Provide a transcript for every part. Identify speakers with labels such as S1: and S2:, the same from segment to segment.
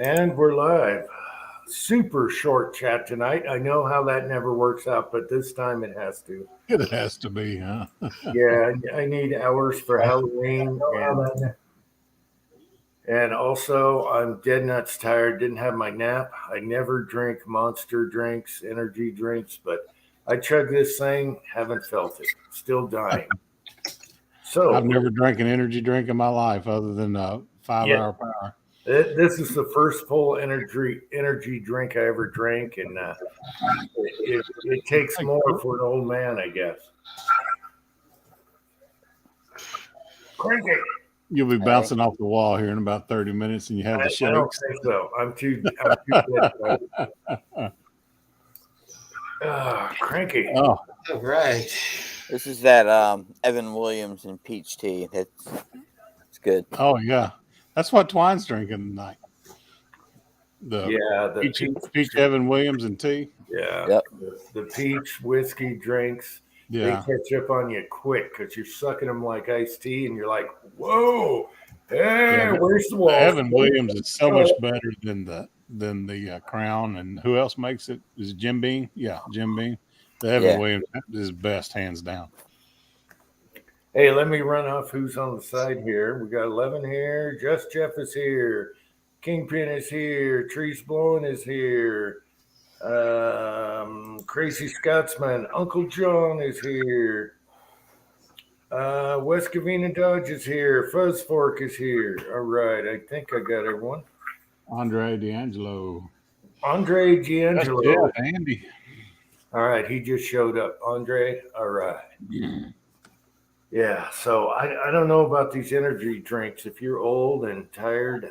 S1: And we're live. Super short chat tonight. I know how that never works out, but this time it has to.
S2: It has to be, huh?
S1: Yeah, I need hours for Halloween, and also I'm dead nuts tired. Didn't have my nap. I never drink monster drinks, energy drinks, but I chug this thing. Haven't felt it. Still dying. So
S2: I've never drank an energy drink in my life other than 5 hour power.
S1: this is the first full energy drink I ever drank, and it takes more for an old man, I guess. Cranky.
S2: You'll be bouncing off the wall here in about 30 minutes and you have the
S1: I don't
S2: shakes.
S1: think so. I'm too dead. Cranky.
S2: Oh,
S3: All right.
S4: This is that Evan Williams and peach tea. It's good.
S2: oh yeah. That's what Twine's drinking tonight.
S1: The
S2: peach Evan Williams and tea.
S1: Yeah.
S4: Yep.
S1: The peach whiskey drinks.
S2: Yeah.
S1: They catch up on you quick because you're sucking them like iced tea, and you're like, "Whoa, hey, where's the wall?"
S2: Evan Williams is so much better than the Crown. And who else makes it? Is it Jim Beam? Yeah, Jim Beam. The Evan Williams is best, hands down.
S1: Hey, let me run off who's on the side here. We got 11 here. Just Jeff is here. Kingpin is here. Trees Blowing is here. Crazy Scotsman. Uncle John is here. West Covina Dodge is here. Fuzz Fork is here. All right. I think I got everyone.
S2: Andre D'Angelo.
S1: Andre D'Angelo.
S2: Yeah, Andy.
S1: All right. He just showed up. Andre. All right. Yeah, so I don't know about these energy drinks. If you're old and tired,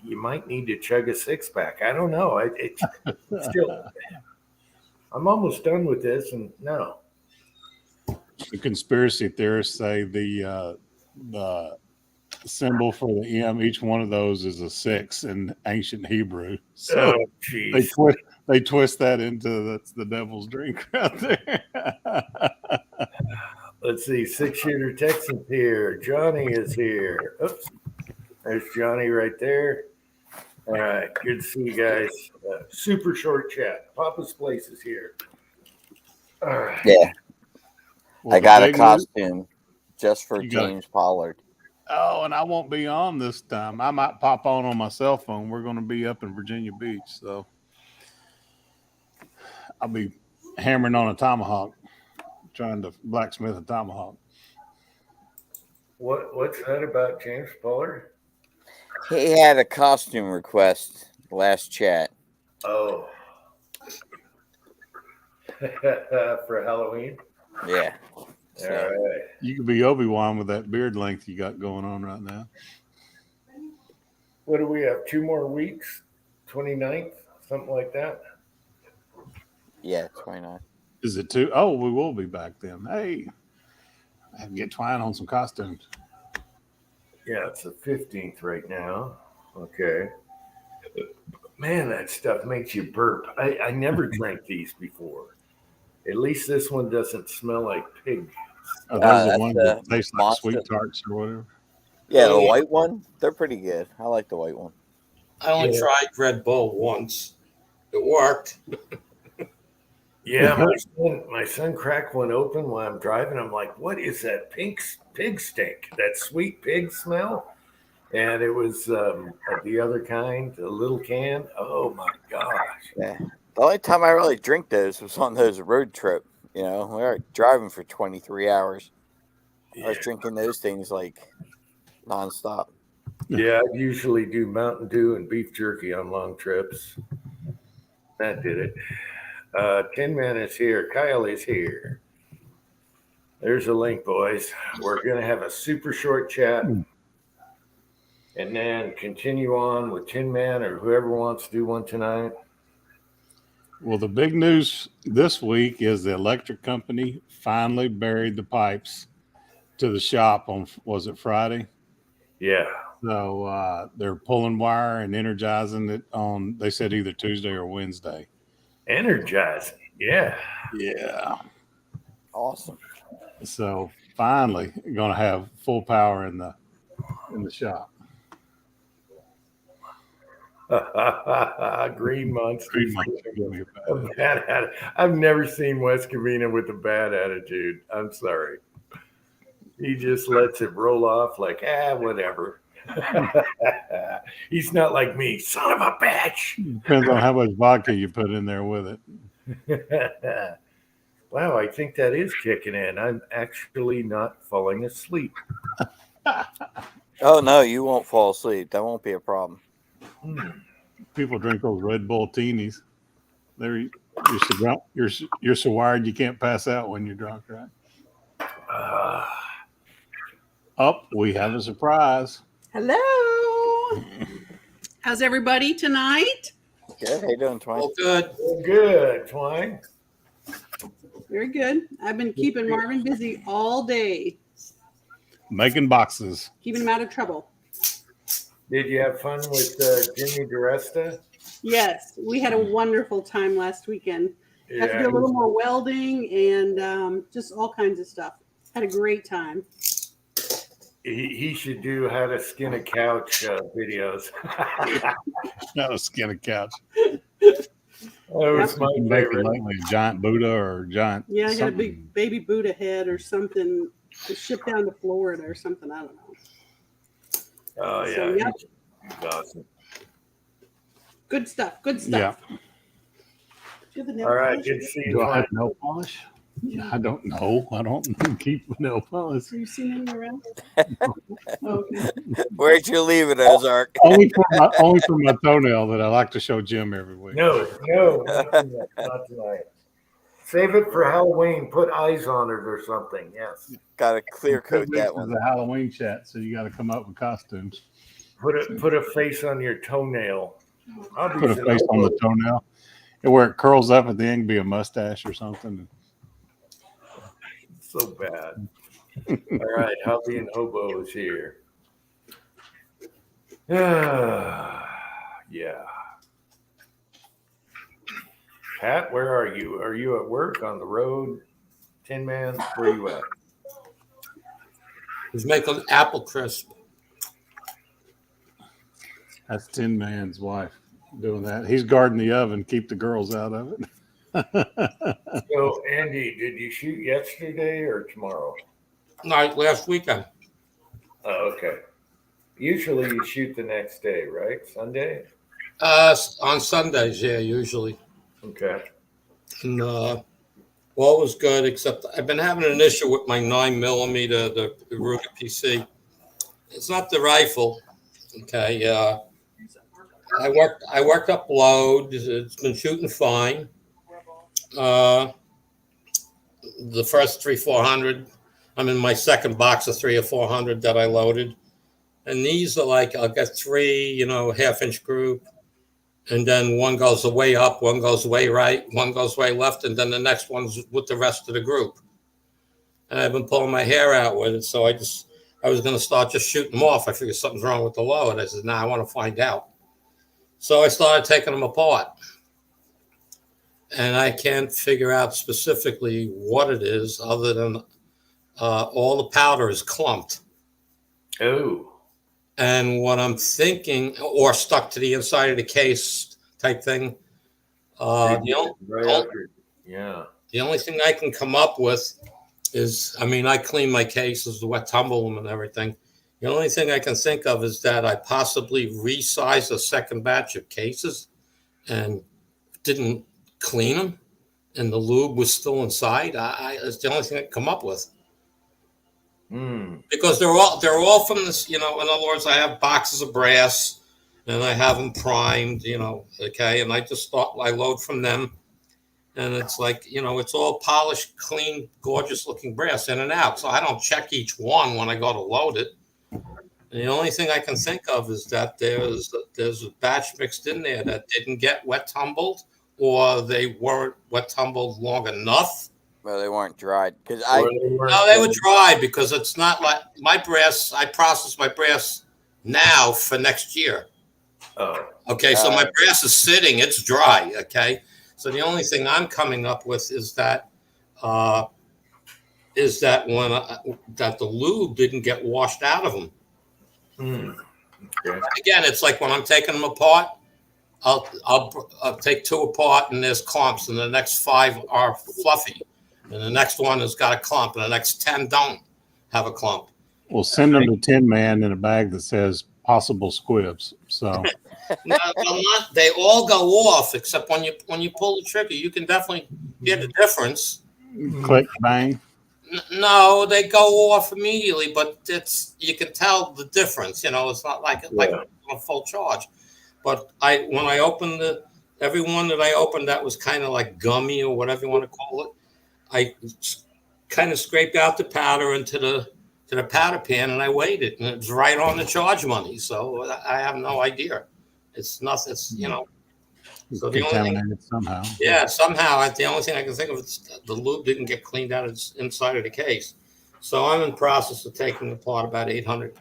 S1: you might need to chug a six-pack. I don't know. It's still, I'm almost done with this, and no.
S2: The conspiracy theorists say the symbol for the M, each one of those is a 6 in ancient Hebrew. So they twist that into that's the devil's drink right there.
S1: Let's see, 6-shooter Texans here. Johnny is here. Oops. There's Johnny right there. All right, good to see you guys. Super short chat. Papa's Place is here. All right.
S4: Yeah. Well, I got a costume just for James Pollard.
S2: Oh, and I won't be on this time. I might pop on my cell phone. We're going to be up in Virginia Beach, so I'll be hammering on a tomahawk. Trying to blacksmith a tomahawk.
S1: What's that about James Pollard?
S4: He had a costume request last chat.
S1: Oh. For Halloween?
S4: Yeah.
S1: All right.
S2: You could be Obi-Wan with that beard length you got going on right now.
S1: What do we have? 2 more weeks? 29th? Something like that?
S4: Yeah, 29th.
S2: Is it 2? Oh, we will be back then. Hey, I have to get Twine on some costumes.
S1: Yeah, it's the 15th right now. Okay. Man, that stuff makes you burp. I never drank these before. At least this one doesn't smell like pig.
S2: Oh, those are the ones that taste like sweet tarts or whatever.
S4: Yeah, the white one, they're pretty good. I like the white one.
S3: I only tried Red Bull once. It worked.
S1: Yeah, my son cracked one open while I'm driving. I'm like, what is that pig stink? That sweet pig smell? And it was the other kind, the little can. Oh, my gosh.
S4: Yeah. The only time I really drink those was on those road trip. You know, we were driving for 23 hours. I was drinking those things like nonstop.
S1: Yeah, I usually do Mountain Dew and beef jerky on long trips. That did it. Tin Man is here. Kyle is here. There's a link, boys. We're going to have a super short chat and then continue on with Tin Man or whoever wants to do one tonight.
S2: Well, the big news this week is the electric company finally buried the pipes to the shop on, was it Friday?
S1: Yeah.
S2: So they're pulling wire and energizing it on, they said either Tuesday or Wednesday.
S1: Energizing. Yeah.
S2: Yeah.
S4: Awesome.
S2: So finally going to have full power in the shop.
S1: Green Monster.
S2: Green Monster, give me a
S1: A
S2: bad
S1: bad I've never seen Wes Covina with a bad attitude. I'm sorry. He just lets it roll off like, whatever. He's not like me, son of a bitch.
S2: Depends on how much vodka you put in there with it.
S1: Wow, I think that is kicking in. I'm actually not falling asleep.
S4: Oh no, you won't fall asleep. That won't be a problem.
S2: People drink those Red Bull teenies. You're so wired you can't pass out when you're drunk, right? We have a surprise.
S5: Hello. How's everybody tonight?
S4: Good. How you doing, Twine?
S3: Oh, good.
S1: Good, Twine.
S5: Very good. I've been keeping Marvin busy all day,
S2: Making boxes.
S5: keeping him out of trouble.
S1: Did you have fun with Jimmy DeResta?
S5: Yes, we had a wonderful time last weekend. Had to do a little more welding and just all kinds of stuff. Had a great time.
S1: He should do how to skin a couch videos.
S2: That was skin a couch.
S1: That was my
S2: Making
S1: favorite.
S2: like a giant Buddha or giant.
S5: Yeah, I had a
S2: something.
S5: big baby Buddha head or something to ship down to Florida or something. I don't know.
S1: Oh, yeah.
S5: So, yep.
S1: He's awesome.
S5: Good stuff. Good stuff.
S2: Yeah.
S5: Do you have the nail
S1: All right.
S5: polish?
S1: Good to see you.
S2: Do I have
S1: Twine.
S2: nail polish? I don't know. I don't keep nail polish.
S5: Have you seen any around? Okay.
S4: Where'd you leave it, Ozark?
S2: Only for my toenail that I like to show Jim every week.
S1: No, not tonight. Not tonight. Save it for Halloween. Put eyes on it or something. Yes.
S4: Got to clear coat
S2: This
S4: that
S2: is
S4: one.
S2: a Halloween chat, so you got to come up with costumes.
S1: Put a face on your toenail. I'll do
S2: Put a
S1: some
S2: face on the
S1: hobo.
S2: toenail, and where it curls up at the end, be a mustache or something.
S1: So bad. All right, Hobby and Hobo is here. Yeah. Pat, where are you? Are you at work, on the road? Tin Man, where you at?
S3: He's making apple crisp.
S2: That's Tin Man's wife doing that. He's guarding the oven, keep the girls out of it.
S1: So, Andy, did you shoot yesterday or tomorrow?
S3: Night last weekend.
S1: Oh, okay. Usually you shoot the next day, right? Sunday?
S3: On Sundays, yeah, usually.
S1: Okay.
S3: And all was good, except I've been having an issue with my 9mm, the Ruger PC. It's not the rifle. Okay. I worked up load. It's been shooting fine. The first 300-400, I'm in my second box of 3 or 400 that I loaded. And these are like, I'll get 3, half-inch group. And then one goes way up, one goes way right, one goes way left, and then the next one's with the rest of the group. And I've been pulling my hair out with it, so I was going to start just shooting them off. I figured something's wrong with the load. I said, I want to find out. So I started taking them apart. And I can't figure out specifically what it is other than all the powder is clumped.
S1: Oh.
S3: And what I'm thinking, or stuck to the inside of the case type thing, the only thing I can come up with is, I clean my cases, the wet tumble them and everything. The only thing I can think of is that I possibly resized a second batch of cases and didn't clean them, and the lube was still inside. It's the only thing I can come up with. Because they're all from this, in other words, I have boxes of brass and I have them primed, okay. And I just thought I load from them, and it's like, it's all polished, clean, gorgeous looking brass in and out. So I don't check each one when I go to load it. And the only thing I can think of is that there's a batch mixed in there that didn't get wet tumbled, or they weren't wet tumbled long enough.
S4: Well, they weren't dried because
S3: No, they were dry, because it's not like my brass. I process my brass now for next year.
S1: Oh.
S3: Okay, so my brass is sitting; it's dry. Okay, so the only thing I'm coming up with is that that the lube didn't get washed out of them.
S1: Okay.
S3: Again, it's like when I'm taking them apart, I'll take 2 apart, and there's clumps, and the next 5 are fluffy, and the next one has got a clump, and the next 10 don't have a clump.
S2: We'll send them to Tin Man in a bag that says possible squibs. So
S3: No, they all go off except when you pull the trigger. You can definitely get a difference.
S2: click, bang.
S3: No, they go off immediately, but you can tell the difference. It's not like a full charge. But when I opened every one that I opened that was kind of like gummy or whatever you want to call it, I kind of scraped out the powder into the powder pan, and I weighed it, and it was right on the charge money. So I have no idea. It's nothing. It's So the
S2: contaminated somehow.
S3: Yeah, somehow. The only thing I can think of is the lube didn't get cleaned out inside of the case. So I'm in the process of taking apart about 800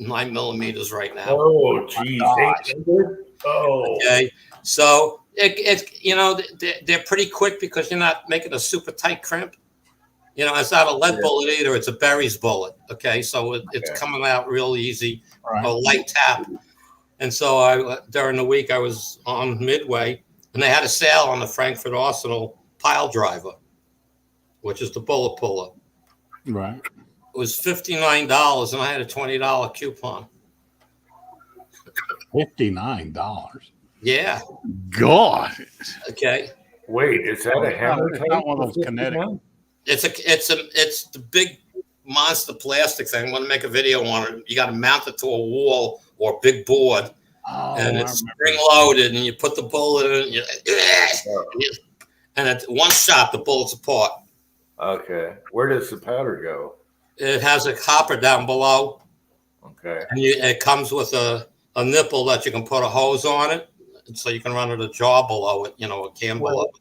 S3: 9mm right now.
S1: Oh, geez. 800? Oh.
S3: Okay. So they're pretty quick because you're not making a super tight crimp. It's not a lead bullet either. It's a berries bullet. Okay. So it's coming out real easy, a light tap. And so during the week I was on Midway, and they had a sale on the Frankfurt Arsenal pile driver, which is the bullet puller.
S2: Right.
S3: It was $59, and I had a $20 coupon.
S2: $59.
S3: Yeah.
S2: God.
S3: Okay.
S1: Wait, is that a hammer?
S2: It's not one of those kinetic.
S3: It's the big monster plastic thing. I want to make a video on it. You got to mount it to a wall or a big board, and it's spring loaded, and you put the bullet in, and at one shot the bullet's apart.
S1: Okay. Where does the powder go?
S3: It has a hopper down below.
S1: Okay.
S3: And it comes with a nipple that you can put a hose on it, so you can run it a jar below it, a can below it.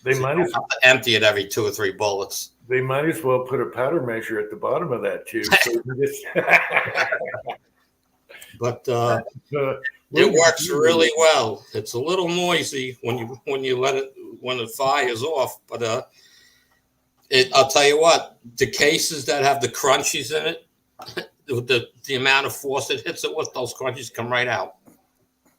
S1: They
S3: So
S1: might
S3: you
S1: as
S3: don't have to empty it every 2 or 3 bullets.
S1: They might as well put a powder measure at the bottom of that tube. So you just
S3: But it works really well. It's a little noisy when it fires off, but I'll tell you what, the cases that have the crunchies in it, the amount of force it hits it with, those crunchies come right out.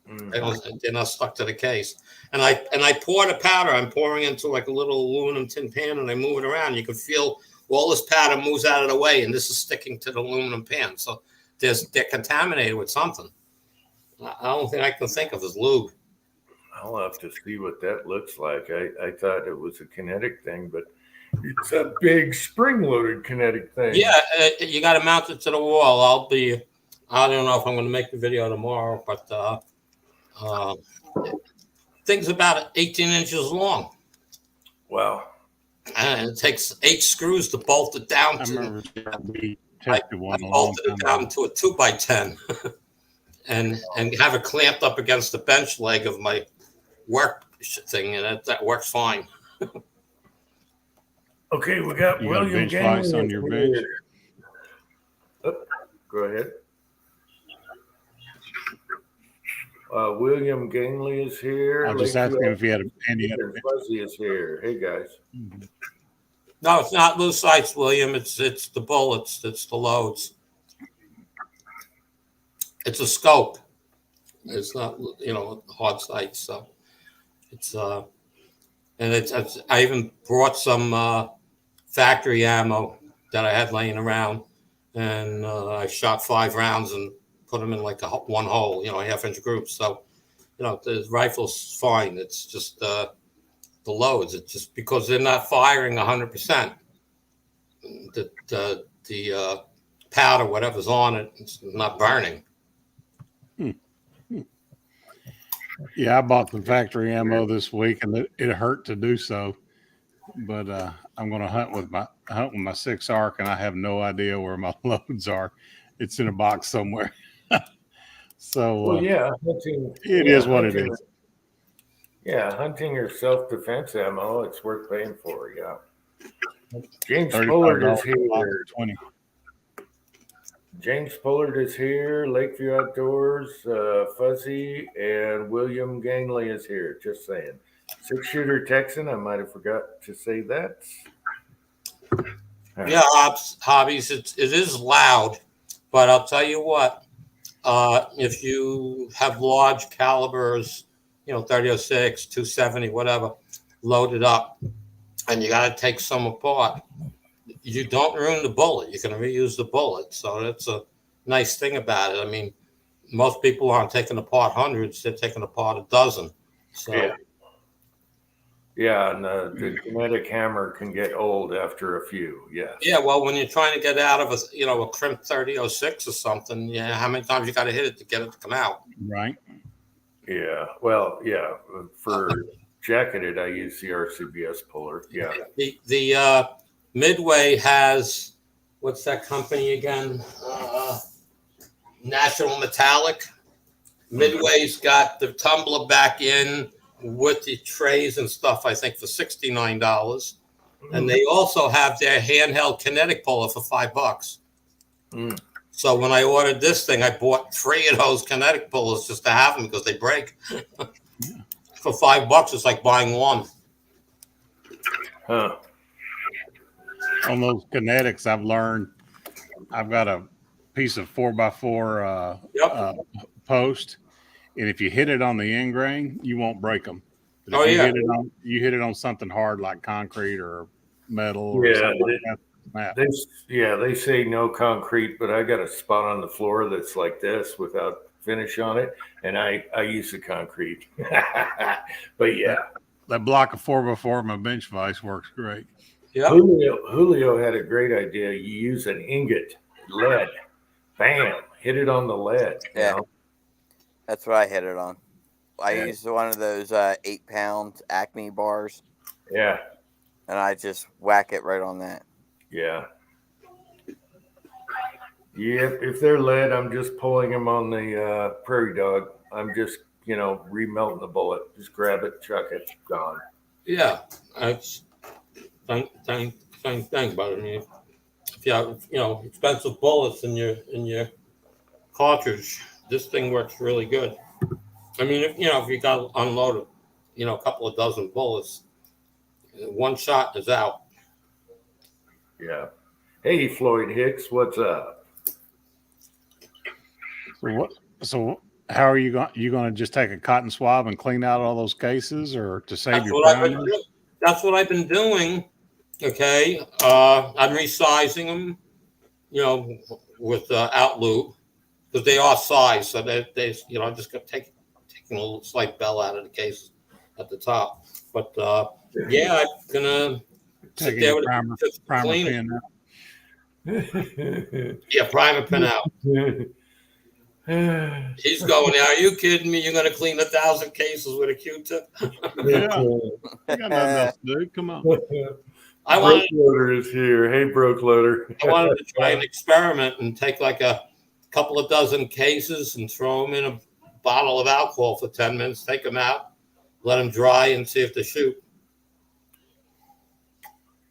S3: They're not stuck to the case. And I pour the powder. I'm pouring into like a little aluminum tin pan, and I move it around. You can feel all this powder moves out of the way, and this is sticking to the aluminum pan. So they're contaminated with something. I don't think I can think of as lube.
S1: I'll have to see what that looks like. I thought it was a kinetic thing, but it's a big spring-loaded kinetic thing.
S3: Yeah, you got to mount it to the wall. I don't know if I'm going to make the video tomorrow, but thing's about 18 inches long.
S1: Wow.
S3: And it takes 8 screws to bolt it down
S2: I
S3: to.
S2: remember we tested one
S3: I
S2: a long
S3: bolted
S2: time
S3: it down
S2: ago.
S3: to a 2x10 and have it clamped up against the bench leg of my work thing, and that works fine.
S1: Okay, we got
S2: You got a
S1: William
S2: bench vise
S1: Gangley
S2: on your
S1: here.
S2: bench?
S1: Oh, go ahead. William Gangley is here.
S2: I was just asking if you had a handy.
S1: Fuzzy is here. Hey guys.
S3: No, it's not loose sights, William. It's the bullets. It's the loads. It's a scope. It's not hard sights. So it's I even brought some factory ammo that I had laying around, and I shot 5 rounds and put them in like one hole, a half-inch group. So the rifle's fine. It's just the loads. It's just because they're not firing 100%. The powder, whatever's on it, it's not burning.
S2: Yeah, I bought the factory ammo this week, and it hurt to do so. But I'm going to hunt with my 6 arc, and I have no idea where my loads are. It's in a box somewhere. So
S1: Well, yeah, hunting.
S2: it is what it is.
S1: Yeah, hunting or self-defense ammo, it's worth paying for. Yeah. James
S2: $35
S1: Pollard is
S2: a box,
S1: here.
S2: 20.
S1: James Pollard is here. Lakeview Outdoors, Fuzzy, and William Gangley is here. Just saying. 6-shooter Texan. I might have forgot to say that.
S3: Yeah, hobbies. It is loud, but I'll tell you what. If you have large calibers, .30-06, 270, whatever, loaded up, and you got to take some apart. You don't ruin the bullet. You can reuse the bullet. So that's a nice thing about it. I mean, most people aren't taking apart hundreds; they're taking apart a dozen. So.
S1: Yeah. Yeah, and the kinetic hammer can get old after a few. Yes.
S3: Yeah, well, when you're trying to get out of a crimp 30-06 or something, yeah, how many times you got to hit it to get it to come out?
S2: Right.
S1: Yeah. Well, yeah. For jacketed, I use the RCBS puller. Yeah.
S3: The Midway has, what's that company again? National Metallic. Midway's got the tumbler back in with the trays and stuff, I think, for $69. And they also have their handheld kinetic puller for $5. So when I ordered this thing, I bought 3 of those kinetic pullers just to have them because they break. For $5, it's like buying one.
S1: Huh.
S2: On those kinetics, I've learned I've got a piece of 4x4 post, and if you hit it on the end grain, you won't break them. But if you hit it on something hard like concrete or metal or something like that.
S1: They say no concrete, but I got a spot on the floor that's like this without finish on it, and I use the concrete. But yeah,
S2: that block of 4x4 my bench vise works great.
S3: Yeah,
S1: Julio had a great idea. You use an ingot lead, bam, hit it on the lead.
S4: Yeah,
S1: you know?
S4: That's what I hit it on. I used one of those 8-pound Acme bars.
S1: Yeah,
S4: and I just whack it right on that.
S1: Yeah. Yep. If they're lead, I'm just pulling them on the Prairie Dog. I'm just, remelting the bullet. Just grab it, chuck it, gone.
S3: Yeah, that's same thing. But I mean, if you have expensive bullets in your cartridge, this thing works really good. I mean, if you got to unload a couple of dozen bullets, one shot is out.
S1: Yeah. Hey, Floyd Hicks, what's up?
S2: So how are you going? You going to just take a cotton swab and clean out all those cases, or to save your primer?
S3: That's what I've been doing. Okay, I'm resizing them, with out lube because they are sized, so they I'm just gonna taking a little slight bell out of the case at the top. But I'm gonna sit there with
S2: primer pin out.
S3: Yeah, primer pin out. He's going, are you kidding me? You're going to clean 1,000 cases with a Q-tip?
S2: Yeah. I got nothing else to do. Come on.
S1: Broke Loader is here. Hey, Broke Loader.
S3: I wanted to try an experiment and take like a couple of dozen cases and throw them in a bottle of alcohol for 10 minutes, take them out, let them dry, and see if they shoot.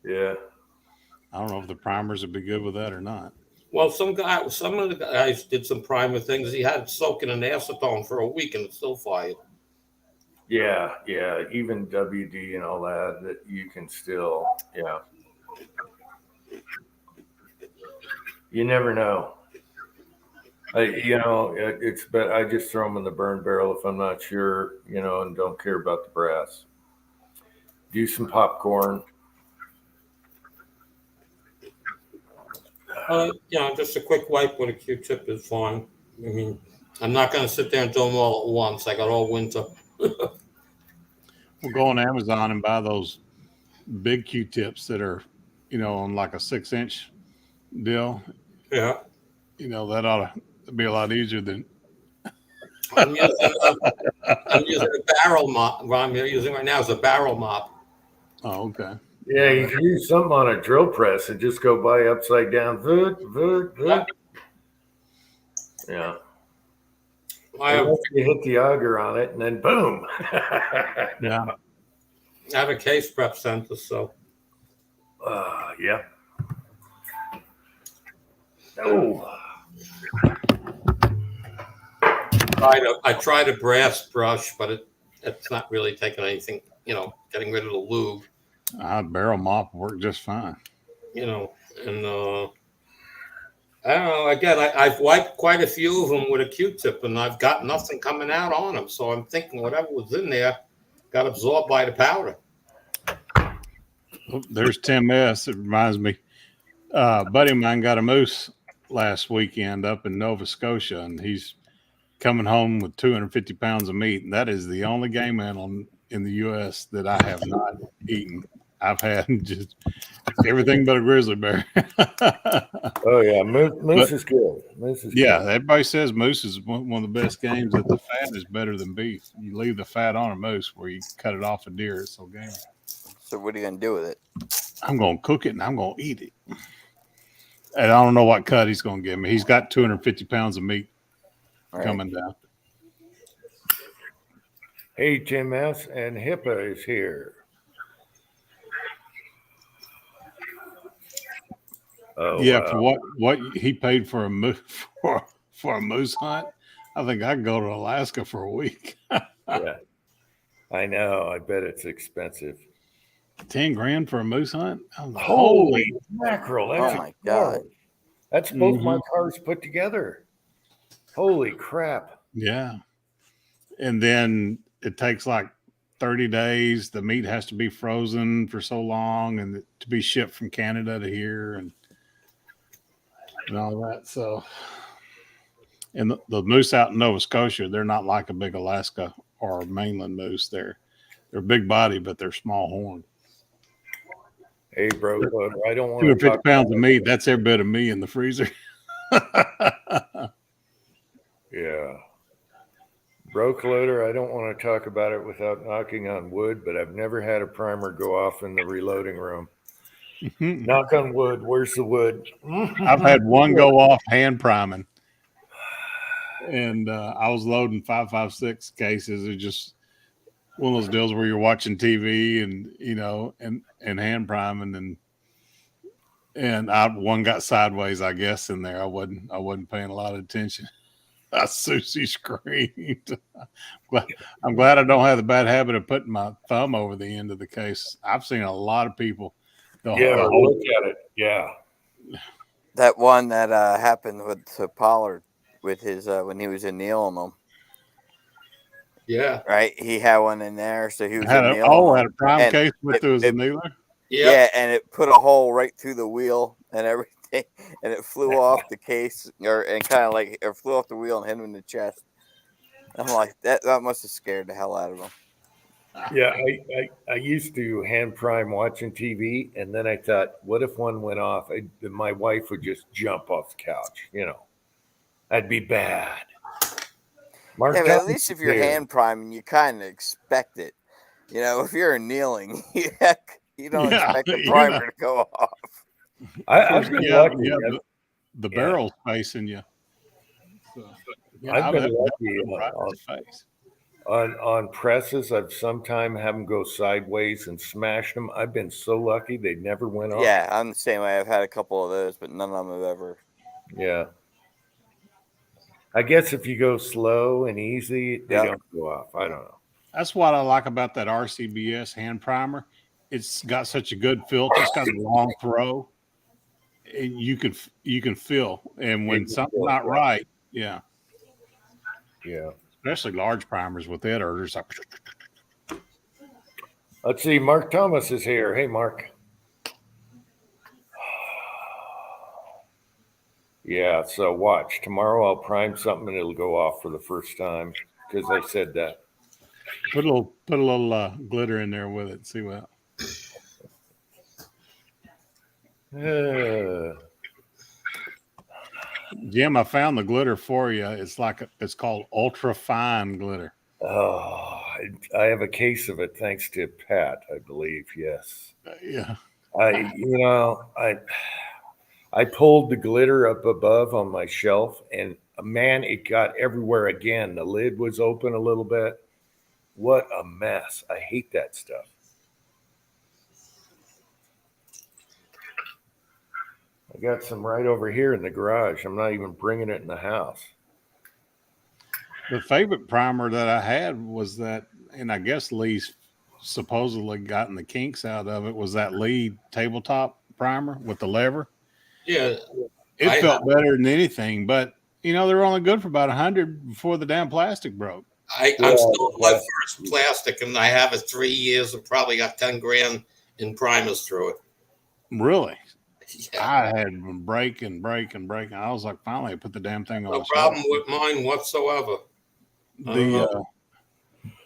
S1: Yeah.
S2: I don't know if the primers would be good with that or not.
S3: Well, some of the guys did some primer things. He had it soaking in acetone for a week and it still fired.
S1: Yeah. Even WD and all that you can still, You never know. But I just throw them in the burn barrel if I'm not sure, and don't care about the brass. Do some popcorn.
S3: Just a quick wipe with a Q-tip is fine. I mean, I'm not going to sit there and do them all at once. I got all winter.
S2: We'll go on Amazon and buy those big Q-tips that are, on like a 6-inch deal.
S3: Yeah.
S2: That ought to be a lot easier than.
S3: I'm using a barrel mop. What I'm using right now is a barrel mop.
S2: Oh, okay.
S1: Yeah, you can use something on a drill press and just go by upside down. Yeah. You hit the auger on it and then boom.
S2: Yeah.
S3: I have a case prep center, so.
S1: Yeah. Oh.
S3: I tried a brass brush, but it's not really taking anything, getting rid of the lube.
S2: Barrel mop worked just fine.
S3: And I don't know. Again, I've wiped quite a few of them with a Q-tip, and I've got nothing coming out on them. So I'm thinking whatever was in there got absorbed by the powder.
S2: Oh, there's Tim S. It reminds me. A buddy of mine got a moose last weekend up in Nova Scotia, and he's coming home with 250 pounds of meat. And that is the only game animal in the U.S. that I have not eaten. I've had just everything but a grizzly bear.
S1: Oh yeah, moose is good. Moose is
S2: Yeah,
S1: good.
S2: everybody says moose is one of the best games. That the fat is better than beef. You leave the fat on a moose, where you cut it off a deer. It's so gamey.
S4: So what are you gonna do with it?
S2: I'm gonna cook it and I'm gonna eat it. And I don't know what cut he's gonna give me. He's got 250 pounds of meat
S4: All right.
S2: coming down.
S1: Hey, Tim S. and HIPAA is here. Oh,
S2: Yeah,
S1: wow.
S2: for what he paid for a moose for a moose hunt, I think I could go to Alaska for a week.
S1: Yeah, I know. I bet it's expensive.
S2: 10 grand for a moose hunt? Oh,
S1: Holy mackerel! That's
S4: Oh my God.
S1: That's both my cars put together. Holy crap!
S2: Yeah. And then it takes like 30 days. The meat has to be frozen for so long and to be shipped from Canada to here and all that. So, and the moose out in Nova Scotia, they're not like a big Alaska or mainland moose. They're big body, but they're small horn.
S1: Hey, bro, I don't want
S2: 250
S1: to talk
S2: pounds of meat. That's every bit of me in the freezer.
S1: Yeah. Broke loader, I don't want to talk about it without knocking on wood, but I've never had a primer go off in the reloading room. Knock on wood. Where's the wood?
S2: I've had one go off hand priming. And I was loading 5.56 cases. It's just one of those deals where you're watching TV and, you know, and hand priming and one got sideways, I guess, in there. I wasn't paying a lot of attention. Susie screamed. I'm glad I don't have the bad habit of putting my thumb over the end of the case. I've seen a lot of people.
S1: Look at it. Yeah.
S4: That one that happened with Pollard with his when he was annealing them.
S3: Yeah.
S4: Right? He had one in there, so he was
S2: had
S4: annealing
S2: a prime
S4: and
S2: case with his annealer.
S4: Yeah, and it put a hole right through the wheel and everything, and it flew off the case and kind of like it flew off the wheel and hit him in the chest. I'm like, that must have scared the hell out of him.
S1: Yeah, I used to hand prime watching TV, and then I thought, what if one went off? My wife would just jump off the couch. You know, that'd be bad. Mark,
S4: yeah, but at least if you're hand priming, you kind of expect it. You know, if you're annealing, you don't expect the primer to go off.
S1: I've been lucky.
S2: The barrel's facing you. So,
S1: I've been lucky on presses. I've sometimes have them go sideways and smash them. I've been so lucky they never went off.
S4: Yeah, I'm the same way. I've had a couple of those, but none of them have ever.
S1: Yeah. I guess if you go slow and easy, they don't go off. I don't know.
S2: That's what I like about that RCBS hand primer. It's got such a good filter. It's got a long throw. And you can feel. And when something's not right, yeah. Especially large primers with it, or just like.
S1: Let's see. Mark Thomas is here. Hey, Mark. Yeah, so watch. Tomorrow I'll prime something and it'll go off for the first time because I said that.
S2: Put a little glitter in there with it. See what. Jim, I found the glitter for you. It's called ultra fine glitter.
S1: Oh, I have a case of it thanks to Pat, I believe. Yes.
S2: Yeah.
S1: I pulled the glitter up above on my shelf, and man, it got everywhere again. The lid was open a little bit. What a mess. I hate that stuff. I got some right over here in the garage. I'm not even bringing it in the house.
S2: The favorite primer that I had was that, and I guess Lee's supposedly gotten the kinks out of it, was that Lee tabletop primer with the lever.
S3: Yeah.
S2: it felt better than anything. But they were only good for about 100 before the damn plastic broke.
S3: I'm still in my first plastic, and I have it 3 years and probably got 10 grand in primers through it.
S2: Really?
S3: Yeah.
S2: I had been breaking. I was like, finally, I put the damn thing on.
S3: No problem with mine whatsoever.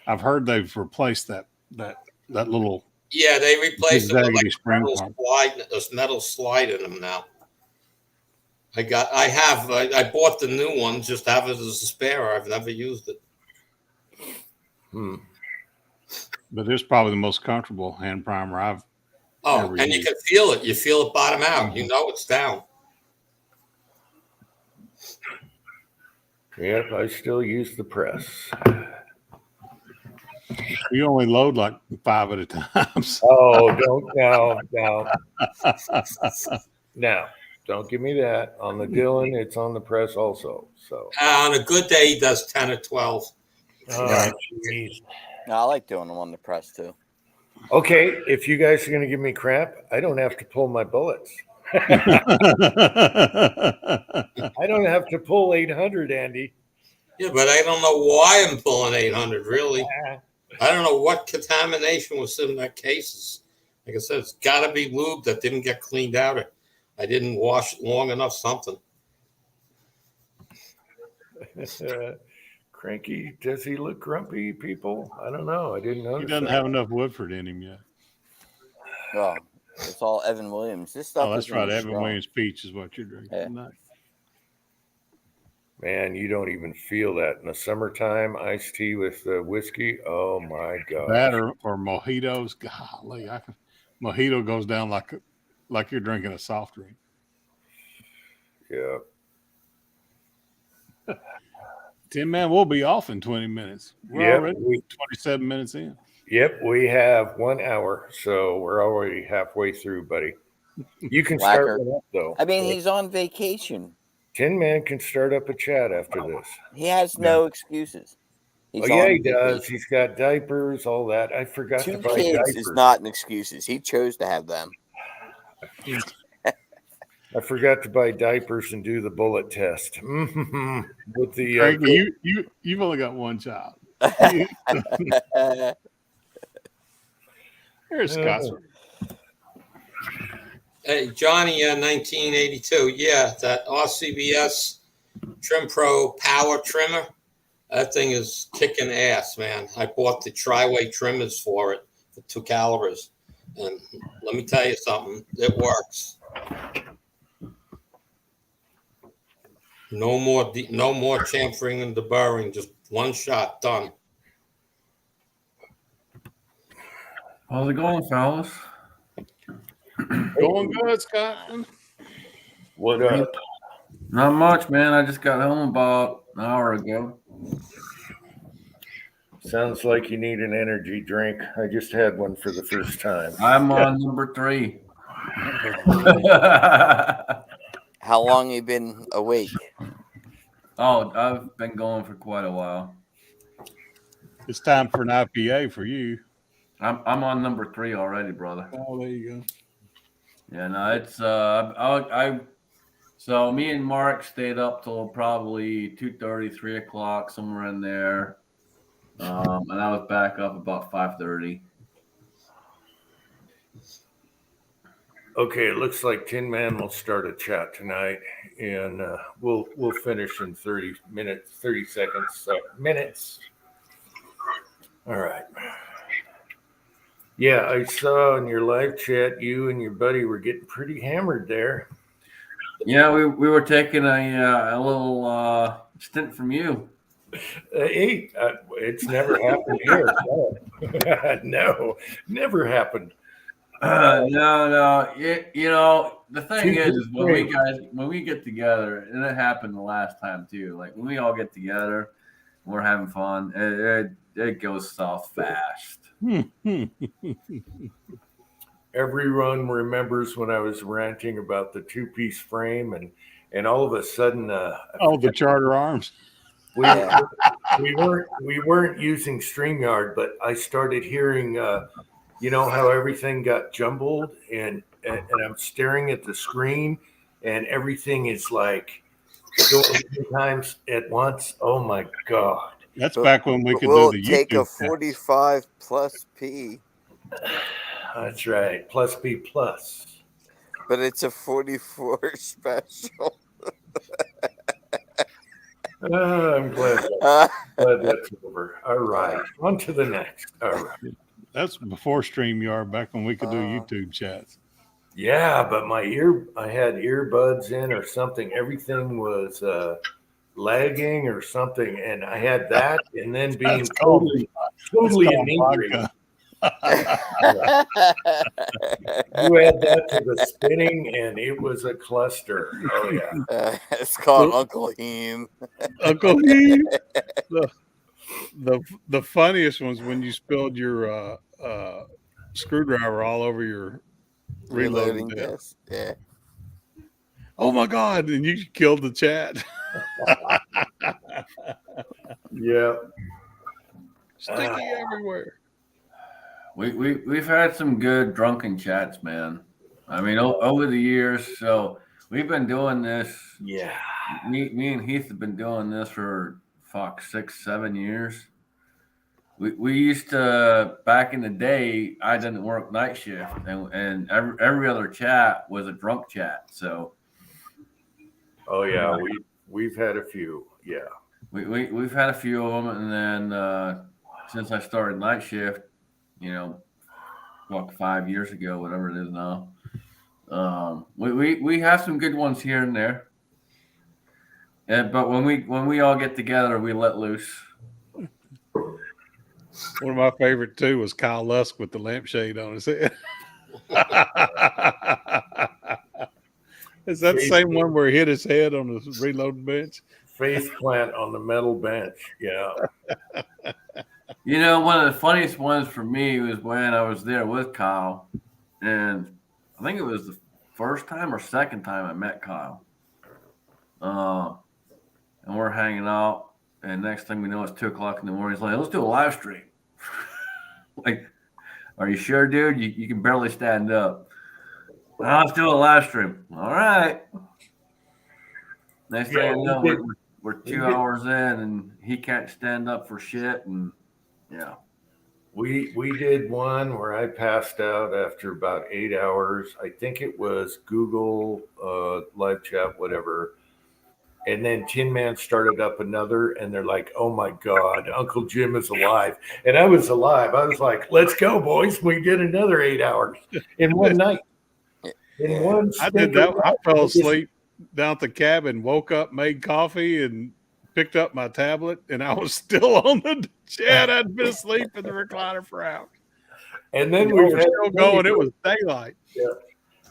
S2: I've heard they've replaced that little.
S3: Yeah, they replaced it with
S2: like
S3: a metal slide in them now. I bought the new one, just have it as a spare. I've never used it.
S2: But it's probably the most comfortable hand primer I've ever
S3: and
S2: used.
S3: you can feel it. You feel it bottom out.
S2: Mm-hmm.
S3: You know it's down.
S1: Yep, I still use the press.
S2: You only load like 5 at a time. So.
S1: Oh, no. Don't give me that. On the Dylan, it's on the press also. So
S3: on a good day, he does 10 or 12.
S1: Oh, jeez.
S4: No, I like doing them on the press too.
S1: Okay, if you guys are going to give me crap, I don't have to pull my bullets. I don't have to pull 800, Andy.
S3: Yeah, but I don't know why I'm pulling 800, really. I don't know what contamination was in that cases. Like I said, it's got to be lube that didn't get cleaned out. I didn't wash long enough, something.
S1: Cranky, does he look grumpy, people? I don't know. I didn't know.
S2: He doesn't have enough Woodford in him yet.
S4: Well, it's all Evan Williams. This stuff.
S2: Oh, that's right. Evan Williams Peach is what you're drinking tonight.
S1: Man, you don't even feel that in the summertime. Iced tea with whiskey. Oh my god.
S2: That or mojitos. Golly, mojito goes down like you're drinking a soft drink.
S1: Yeah.
S2: Tim, man, we'll be off in 20 minutes. We're already 27 minutes in.
S1: Yep, we have 1 hour, so we're already halfway through, buddy. You can start it up, though.
S4: I mean, he's on vacation.
S1: Tin Man can start up a chat after this.
S4: He has no excuses.
S1: He does. He's got diapers, all that. I forgot to buy diapers. 2 kids
S4: is not an excuse. He chose to have them.
S1: I forgot to buy diapers and do the bullet test. With the
S2: Frankie, you've only got one child. Here's Scott.
S3: Hey, Johnny, 1982. Yeah, that RCBS Trim Pro Power Trimmer. That thing is kicking ass, man. I bought the tri-way trimmers for it, for 2 calibers. And let me tell you something, it works. No more chamfering and deburring, just one shot, done.
S6: How's it going, fellas?
S2: Going good, Scott.
S1: What up?
S6: Not much, man. I just got home about an hour ago.
S1: Sounds like you need an energy drink. I just had one for the first time.
S6: I'm on number 3.
S4: How long you been awake?
S6: Oh, I've been going for quite a while.
S2: It's time for an IPA for you.
S6: I'm on number 3 already, brother.
S2: Oh, there you go.
S6: Yeah, no, it's so me and Mark stayed up till probably 2:30, 3 o'clock, somewhere in there. And I was back up about 5:30.
S1: Okay, it looks like Tin Man will start a chat tonight, and we'll finish in 30 seconds. Minutes. All right. Yeah, I saw in your live chat you and your buddy were getting pretty hammered there.
S6: Yeah, we were taking a little stint from you.
S1: Hey, it's never happened here. No, never happened.
S6: No. You know, the thing is when we get together, and it happened the last time too. Like when we all get together, we're having fun. It goes south fast.
S1: Everyone remembers when I was ranting about the 2-piece frame, and all of a sudden,
S2: the Charter Arms.
S1: We weren't using StreamYard, but I started hearing, how everything got jumbled, and I'm staring at the screen, and everything is like going 10 times at once. Oh my God.
S2: That's
S4: But-
S2: back when we
S4: But
S2: could
S4: will
S2: do
S4: it
S2: the
S4: take a
S2: YouTube.
S4: 45 plus P?
S1: That's right. Plus B plus.
S4: But it's a 44 special.
S1: I'm glad that's over. All right. On to the next. All right.
S2: That's before StreamYard, back when we could do YouTube chats.
S1: Yeah, but I had earbuds in or something. Everything was lagging or something, and I had that, and then being
S2: That's called
S1: totally
S2: called
S1: inebriated.
S2: vodka.
S1: You add that to the spinning, and it was a cluster. Oh yeah.
S4: It's called Uncle Heem.
S2: Uncle Heath. The funniest ones when you spilled your screwdriver all over your reloading desk.
S4: Disc. Yeah.
S2: Oh my God! And you killed the chat.
S1: Yeah.
S2: Sticky everywhere.
S6: We've had some good drunken chats, man. I mean, over the years. So we've been doing this.
S1: Yeah.
S6: Me and Heath have been doing this for 6, 7 years. We used to, back in the day, I didn't work night shift, and every other chat was a drunk chat. So
S1: Oh yeah. We've had a few. Yeah.
S6: we've had a few of them, and then since I started night shift, 5 years ago, whatever it is now, we have some good ones here and there. But when we all get together, we let loose.
S2: One of my favorite too was Kyle Lusk with the lampshade on his head. Is that the same one where he hit his head on the reloading bench?
S1: Face plant on the metal bench. Yeah.
S6: One of the funniest ones for me was when I was there with Kyle, and I think it was the first time or second time I met Kyle. And we're hanging out, and next thing we know, it's 2:00 in the morning. He's like, "Let's do a live stream." Like, are you sure, dude? You can barely stand up. Well, let's do a live stream. All right. Next thing I know, we're 2 hours in, and he can't stand up for shit. And yeah,
S1: We did one where I passed out after about 8 hours. I think it was Google live chat, whatever. And then Tin Man started up another, and they're like, "Oh my God, Uncle Jim is alive!" And I was alive. I was like, "Let's go, boys! We did another 8 hours in one night." In one,
S2: I did that. I fell asleep down at the cabin, woke up, made coffee, and picked up my tablet, and I was still on the chat. I'd been asleep in the recliner for hours.
S1: And then
S2: we
S1: we
S2: were still going. It was daylight.
S1: Yeah.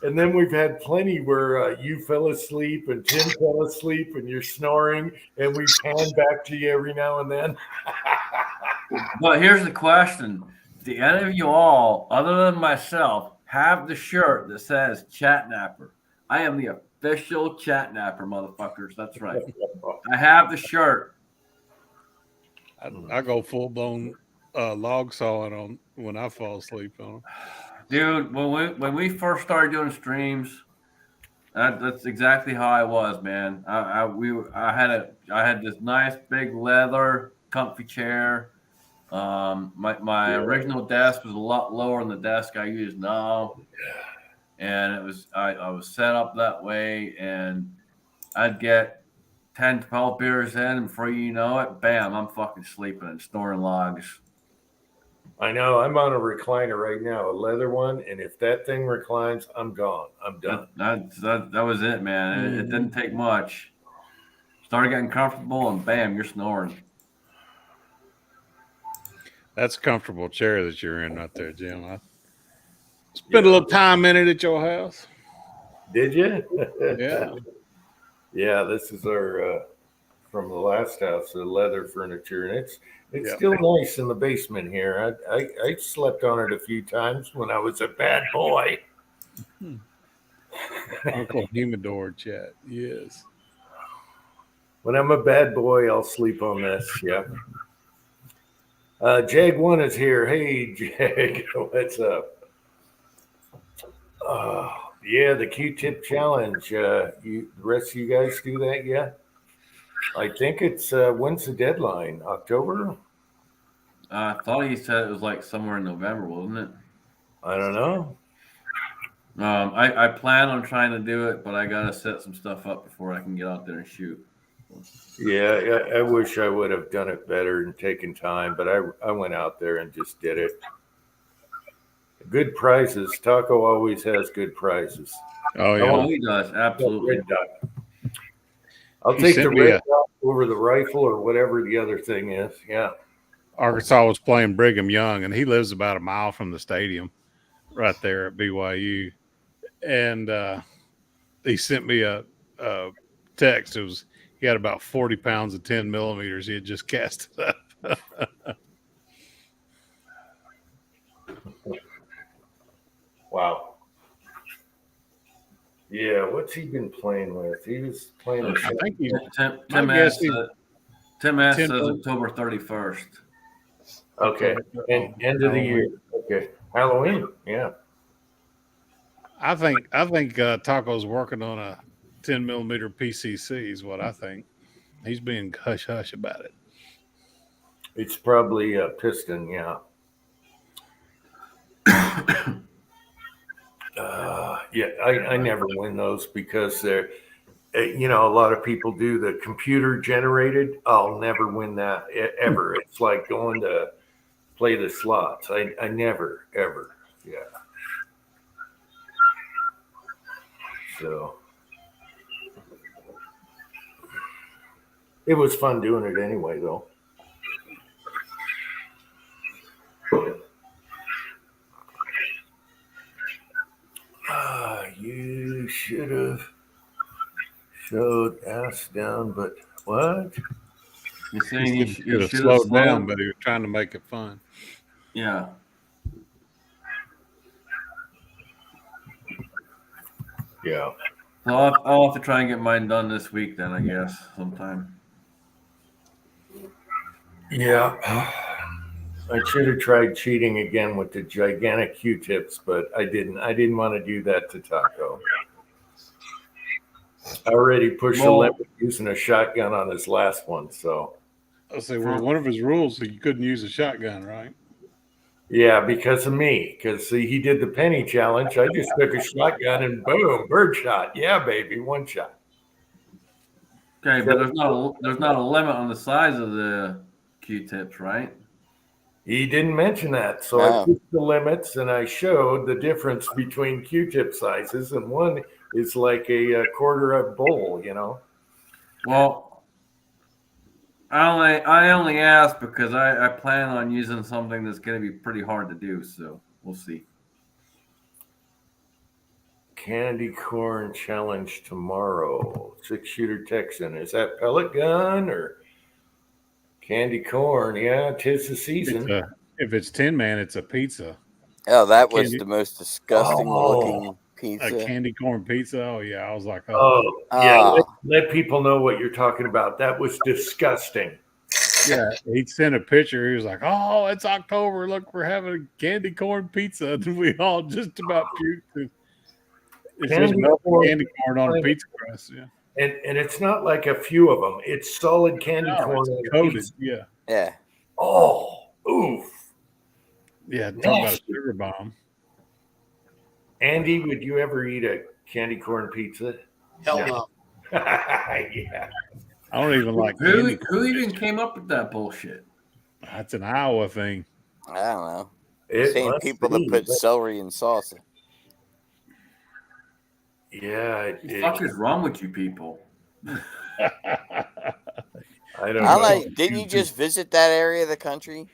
S1: And then we've had plenty where you fell asleep and Tim fell asleep and you're snoring, and we pan back to you every now and then.
S6: But here's the question: do any of you all, other than myself, have the shirt that says Chatnapper? I am the official Chatnapper, motherfuckers. That's right. I have the shirt.
S2: I go full blown log sawing on when I fall asleep on them.
S6: Dude, when we first started doing streams, that's exactly how I was, man. I had this nice big leather comfy chair. My original desk was a lot lower than the desk I use now, and I was set up that way, and I'd get 10, 12 beers in, and before you know it, bam, I'm fucking sleeping and snoring logs.
S1: I know. I'm on a recliner right now, a leather one, and if that thing reclines, I'm gone. I'm done.
S6: That was it, man. It didn't take much. Started getting comfortable, and bam, you're snoring.
S2: That's a comfortable chair that you're in right there, Jim. I spent a little time in it at your house.
S1: Did you?
S2: Yeah.
S1: Yeah, this is our from the last house, the leather furniture, and it's
S2: Yeah.
S1: still nice in the basement here. I slept on it a few times when I was a bad boy.
S2: Uncle Humidor chat. Yes.
S1: When I'm a bad boy, I'll sleep on this. Yeah. Jag1 is here. Hey, Jag, what's up? Yeah, the Q-tip challenge. The rest of you guys do that yet? I think it's when's the deadline? October?
S6: I thought he said it was like somewhere in November, wasn't it?
S1: I don't know.
S6: I plan on trying to do it, but I gotta set some stuff up before I can get out there and shoot.
S1: Yeah, I wish I would have done it better and taken time, but I went out there and just did it. Good prizes. Taco always has good prizes.
S2: Oh
S6: Oh,
S2: yeah.
S6: he does absolutely.
S1: Red dot. I'll
S2: He
S1: take the
S2: sent me
S1: red
S2: a
S1: dot over the rifle or whatever the other thing is. Yeah.
S2: Arkansas was playing Brigham Young, and he lives about a mile from the stadium, right there at BYU. And he sent me a text. It was he had about 40 pounds of 10 millimeters. He had just cast it up.
S1: Wow. Yeah, what's he been playing with? He was playing with
S2: I think he's
S6: Tim
S2: my guess
S6: S.
S2: is
S6: Tim S.
S2: 10
S6: says
S2: mil-
S6: October 31st.
S1: okay. And end of the year. Okay. Halloween. Yeah.
S2: I think Taco's working on a 10 millimeter PCC is what I think. He's being hush hush about it.
S1: It's probably a piston, yeah. Yeah, I never win those because they're, a lot of people do the computer generated. I'll never win that ever. It's like going to play the slots. I never, ever. Yeah. So it was fun doing it anyway, though. You should have showed ass down, but what?
S6: You're saying
S2: He
S6: he
S2: should have
S6: should have
S2: slowed down,
S6: slowed?
S2: but he was trying to make it fun.
S6: Yeah.
S1: Yeah.
S6: So I'll have to try and get mine done this week then, I guess, sometime.
S1: Yeah. I should have tried cheating again with the gigantic Q-tips, but I didn't. I didn't want to do that to Taco. I already pushed the limit using a shotgun on his last one, so.
S2: I'll say, well, one of his rules, he couldn't use a shotgun, right?
S1: Yeah, because of me. Because he did the penny challenge. I just took a shotgun and boom, bird shot. Yeah, baby, one shot.
S6: Okay, but there's not a limit on the size of the Q-tips, right?
S1: He didn't mention that, so I pushed the limits and I showed the difference between Q-tip sizes, and one is like a quarter of bowl,
S6: Well, I only asked because I plan on using something that's going to be pretty hard to do, so we'll see.
S1: Candy corn challenge tomorrow. 6-shooter Texan. Is that pellet gun or candy corn? Yeah, 'tis the season.
S2: If it's 10 man, it's a pizza.
S4: Oh, that was the most disgusting looking pizza.
S2: A candy corn pizza. Oh yeah, I was like,
S1: yeah. Let people know what you're talking about. That was disgusting.
S2: Yeah, he sent a picture. He was like, "Oh, it's October. Look, we're having a candy corn pizza." And we all just about puked. It's just melted candy corn on a pizza crust. Yeah,
S1: and it's not like a few of them. It's solid candy corn.
S2: It's coated. Yeah.
S4: Yeah.
S1: Oh, oof.
S2: Yeah, talk about a sugar bomb.
S1: Andy, would you ever eat a candy corn pizza?
S3: Hell no.
S1: Yeah.
S2: I don't even like
S6: Who even came up with that bullshit?
S2: That's an Iowa thing.
S4: I don't know.
S1: It
S4: Same people that put celery in salsa.
S1: Yeah.
S6: What the fuck is wrong with you people?
S1: I don't know.
S4: Didn't you just visit that area of the country?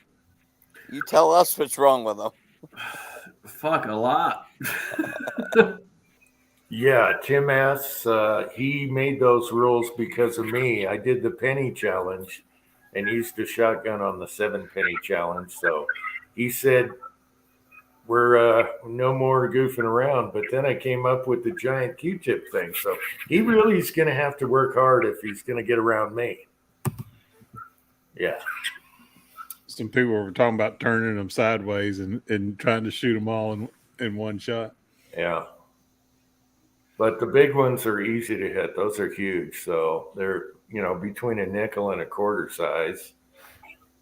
S4: You tell us what's wrong with them.
S6: Fuck, a lot.
S1: Yeah, Tim asks, he made those rules because of me. I did the penny challenge and used a shotgun on the 7-penny challenge. So he said, we're no more goofing around. But then I came up with the giant Q-tip thing. So he really is going to have to work hard if he's going to get around me. Yeah.
S2: Some people were talking about turning them sideways and trying to shoot them all in one shot.
S1: Yeah. But the big ones are easy to hit. Those are huge. So they're, between a nickel and a quarter size.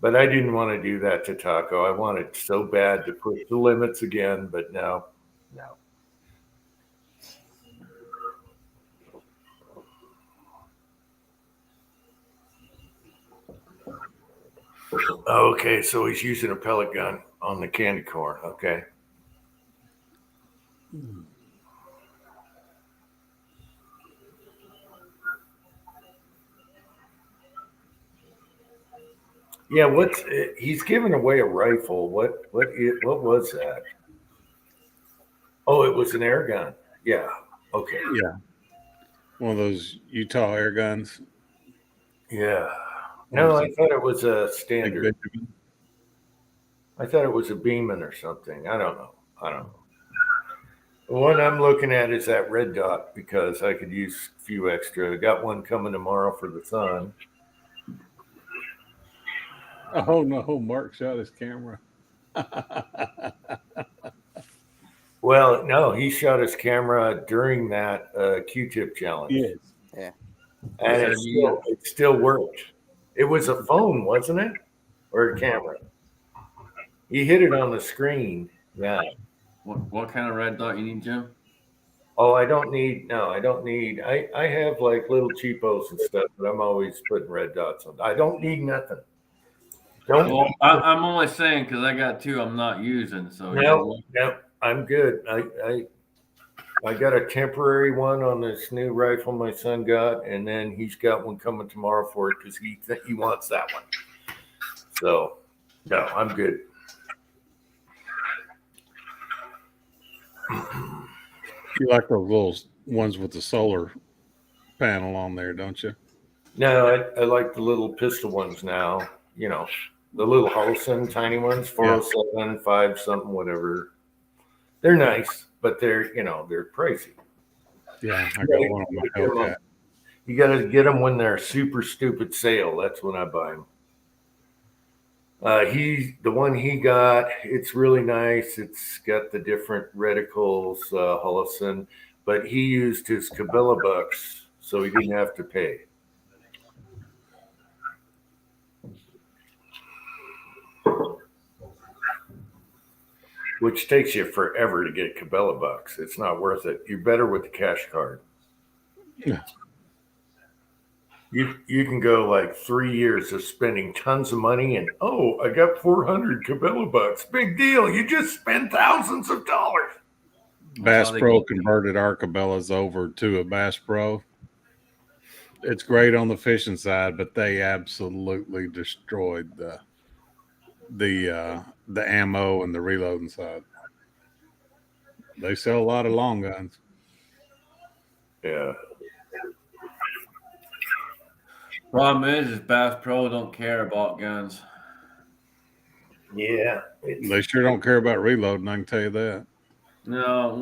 S1: But I didn't want to do that to Taco. I wanted so bad to push the limits again, but no. Okay, so he's using a pellet gun on the candy corn. Okay. Yeah, he's giving away a rifle. What was that? Oh, it was an air gun. Yeah. Okay.
S2: Yeah. One of those Utah air guns.
S1: Yeah. No, I thought it was a
S2: Big
S1: standard.
S2: Benjamin.
S1: I thought it was a Beeman or something. I don't know. The one I'm looking at is that red dot because I could use a few extra. I got one coming tomorrow for the son.
S2: Oh no, Mark shot his camera.
S1: Well, no, he shot his camera during that Q-tip challenge.
S2: Yes.
S4: Yeah.
S1: And it still worked. It was a phone, wasn't it? Or a camera? He hit it on the screen. Yeah.
S6: What kind of red dot you need, Jim?
S1: Oh, I don't need. I have like little cheapos and stuff, but I'm always putting red dots on. I don't need nothing.
S6: Well, I'm only saying because I got two I'm not using. So
S1: No, I'm good. I got a temporary one on this new rifle my son got, and then he's got one coming tomorrow for it because he wants that one. So, no, I'm good.
S2: You like those little ones with the solar panel on there, don't you?
S1: No, I like the little pistol ones now. The little Holson tiny ones, 407, 5 something, whatever. They're nice, but they're pricey.
S2: Yeah, I got one on my Hellcat.
S1: You got to get them when they're super stupid sale. That's when I buy them. The one he got, it's really nice. It's got the different reticles, Holson, but he used his Cabela bucks, so he didn't have to pay. Which takes you forever to get Cabela bucks. It's not worth it. You're better with the cash card.
S2: Yeah.
S1: You can go like 3 years of spending tons of money and I got 400 Cabela bucks. Big deal. You just spent thousands of dollars.
S2: Bass Pro converted our Cabela's over to a Bass Pro. It's great on the fishing side, but they absolutely destroyed the ammo and the reloading side. They sell a lot of long guns.
S1: Yeah.
S6: Problem is Bass Pro don't care about guns.
S1: Yeah.
S2: They sure don't care about reloading, I can tell you that.
S6: No,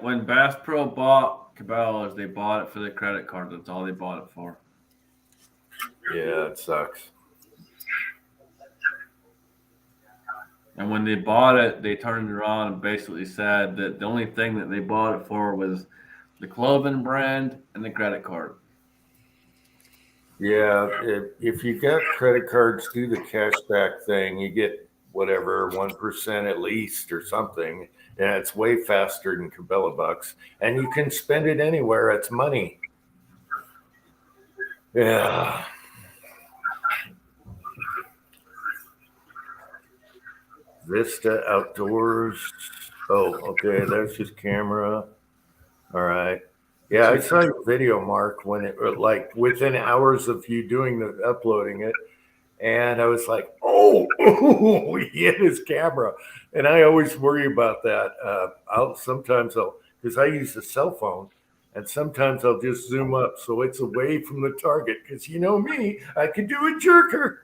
S6: when Bass Pro bought Cabela's, they bought it for the credit card. That's all they bought it for.
S1: Yeah, it sucks.
S6: And when they bought it, they turned around and basically said that the only thing that they bought it for was the clothing brand and the credit card.
S1: Yeah, if you got credit cards, do the cashback thing. You get whatever 1% at least or something, and it's way faster than Cabela bucks. And you can spend it anywhere. It's money. Yeah. Vista Outdoors. Oh, okay. That's his camera. All right. Yeah, I saw your video, Mark, when it like within hours of you doing the uploading it, and I was like, "Oh, he hit his camera," and I always worry about that. Because I use a cell phone, and sometimes I'll just zoom up so it's away from the target. Because you know me, I can do a jerker.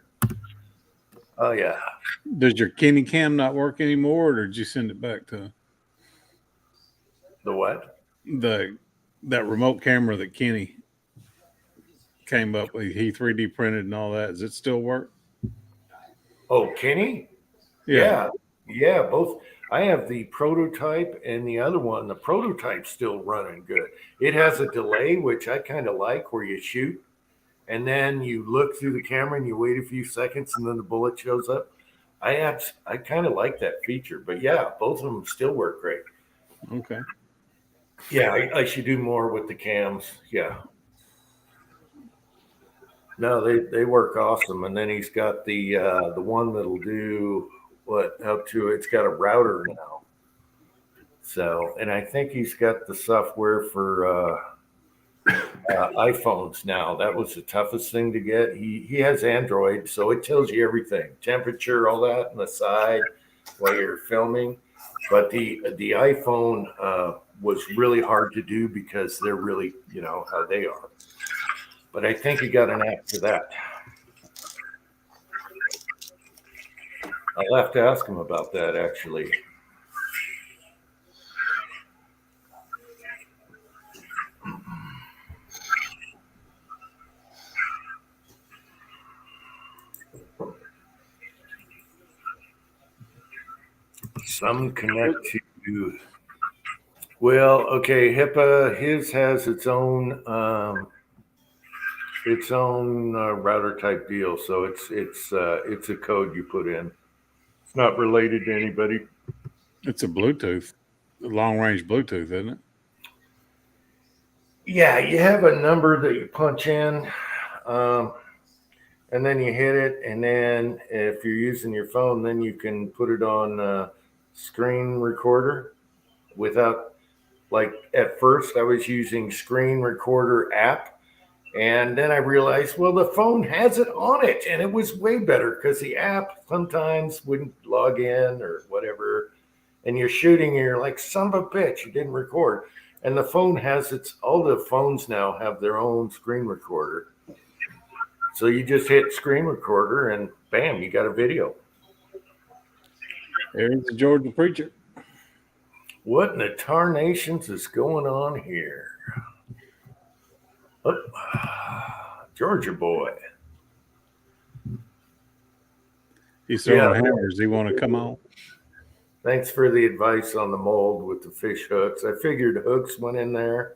S1: Oh yeah.
S2: Does your Kenny cam not work anymore, or did you send it back to
S1: The what?
S2: that remote camera that Kenny came up with? He 3D printed and all that. Does it still work?
S1: Oh, Kenny?
S2: Yeah.
S1: Yeah, both. I have the prototype and the other one. The prototype's still running good. It has a delay, which I kind of like, where you shoot and then you look through the camera and you wait a few seconds and then the bullet shows up. I kind of like that feature, but yeah, both of them still work great.
S2: Okay.
S1: Yeah, I should do more with the cams. Yeah. No, they work awesome. And then he's got the one that'll do what up to it's got a router now. So, and I think he's got the software for iPhones now. That was the toughest thing to get. He has Android, so it tells you everything, temperature, all that on the side while you're filming. But the iPhone was really hard to do because they're really, you know, how they are. But I think he got an app for that. I'll have to ask him about that, actually. Some connect to, well, okay, HIPAA, his has its own router type deal. So it's a code you put in. It's not related to anybody.
S2: It's a Bluetooth, long range Bluetooth, isn't it?
S1: Yeah, you have a number that you punch in, and then you hit it, and then if you're using your phone, then you can put it on screen recorder without, like at first I was using screen recorder app, and then I realized, well, the phone has it on it, and it was way better because the app sometimes wouldn't log in or whatever, and you're shooting and you're like, son of a bitch, you didn't record. And the phone has all the phones now have their own screen recorder. So you just hit screen recorder and bam, you got a video.
S2: There's the Georgia preacher.
S1: What in the tarnations is going on here? Oh, Georgia boy.
S2: He's throwing hammers. He want to come on?
S1: Thanks for the advice on the mold with the fish hooks. I figured hooks went in there.